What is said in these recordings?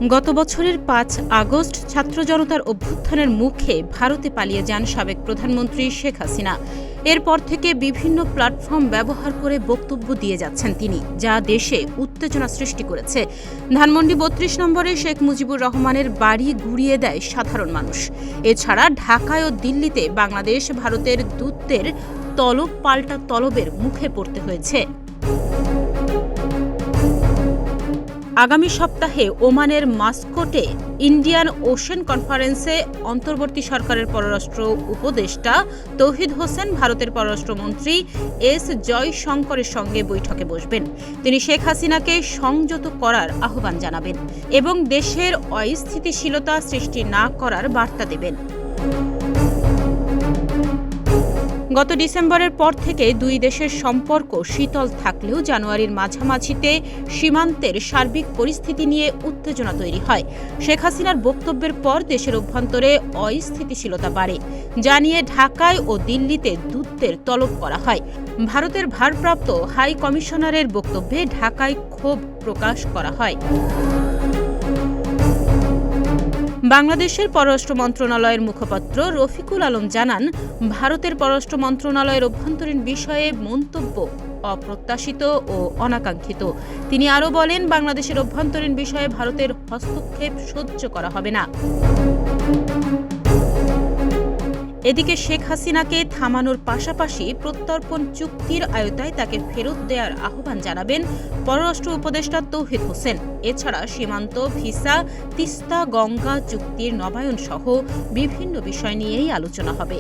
গত বছরের ৫ আগস্ট ছাত্র জনতার অভ্যুত্থানের মুখে ভারতে পালিয়ে যান সাবেক প্রধানমন্ত্রী শেখ হাসিনা। এরপর থেকে বিভিন্ন প্ল্যাটফর্ম ব্যবহার করে বক্তব্য দিয়ে যাচ্ছেন তিনি, যা দেশে উত্তেজনা সৃষ্টি করেছে। ধানমন্ডি ৩২ নম্বরে শেখ মুজিবুর রহমানের বাড়ি ঘুরিয়ে দেয় সাধারণ মানুষ। এছাড়া ঢাকায় ও দিল্লিতে বাংলাদেশ ভারতের দূতদের তলব পাল্টা তলবের মুখে পড়তে হয়েছে। আগামী সপ্তাহে ওমানের মাস্কটে ইন্ডিয়ান ওশেন কনফারেন্সে অন্তর্বর্তী সরকারের পররাষ্ট্র উপদেষ্টা তৌহিদ হোসেন ভারতের পররাষ্ট্রমন্ত্রী এস জয়শঙ্করের সঙ্গে বৈঠকে বসবেন। তিনি শেখ হাসিনাকে সংযত করার আহ্বান জানাবেন এবং দেশের অস্থিতিশীলতা সৃষ্টি না করার বার্তা দেবেন। গত ডিসেম্বরের পর থেকে দুই দেশের সম্পর্ক শীতল থাকলেও জানুয়ারির মাঝামাঝিতে সীমান্তের সার্বিক পরিস্থিতি নিয়ে উত্তেজনা তৈরি হয়। শেখ হাসিনার বক্তব্যের পর দেশের অভ্যন্তরে অস্থিতিশীলতা বাড়ে, যা নিয়ে ঢাকায় ও দিল্লিতে দূতদের তলব করা হয়। ভারতের ভারপ্রাপ্ত হাই কমিশনারের বক্তব্যে ঢাকায় ক্ষোভ প্রকাশ করা হয়। বাংলাদেশের পররাষ্ট্র মন্ত্রণালয়ের মুখপাত্র রফিকুল আলম জানান, ভারতের পররাষ্ট্র মন্ত্রণালয়ের অভ্যন্তরীণ বিষয়ে মন্তব্য অপ্রত্যাশিত ও অনাকাঙ্ক্ষিত। তিনি আরও বলেন, বাংলাদেশের অভ্যন্তরীণ বিষয়ে ভারতের হস্তক্ষেপ সহ্য করা হবে না। এদিকে শেখ হাসিনাকে থামানোর পাশাপাশি প্রত্যর্পণ চুক্তির আওতায় তাকে ফেরত দেওয়ার আহ্বান জানাবেন পররাষ্ট্র উপদেষ্টা তৌহিদ হোসেন। এছাড়া সীমান্ত, ভিসা, তিস্তা গঙ্গা চুক্তির নবায়ন সহ বিভিন্ন বিষয় নিয়েই আলোচনা হবে।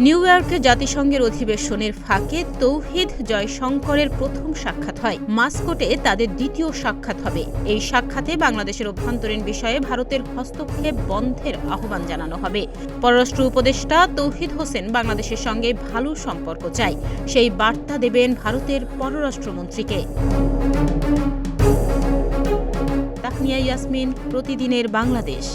নিউ ইয়র্কে জাতিসংঘের অধিবেশনের ফাঁকে তৌহিদ জয়শঙ্করের প্রথম সাক্ষাৎ হয়। মাস্কটে তাদের দ্বিতীয় সাক্ষাৎ হবে। এই সাক্ষাতে বাংলাদেশের অভ্যন্তরীণ বিষয়ে ভারতের হস্তক্ষেপ বন্ধের আহ্বান জানানো হবে। পররাষ্ট্র উপদেষ্টা তৌহিদ হোসেন বাংলাদেশের সঙ্গে ভালো সম্পর্ক চায়, সেই বার্তা দেবেন ভারতের পররাষ্ট্রমন্ত্রীকে। তাহনিয়া ইয়াসমিন, প্রতিদিনের বাংলাদেশ।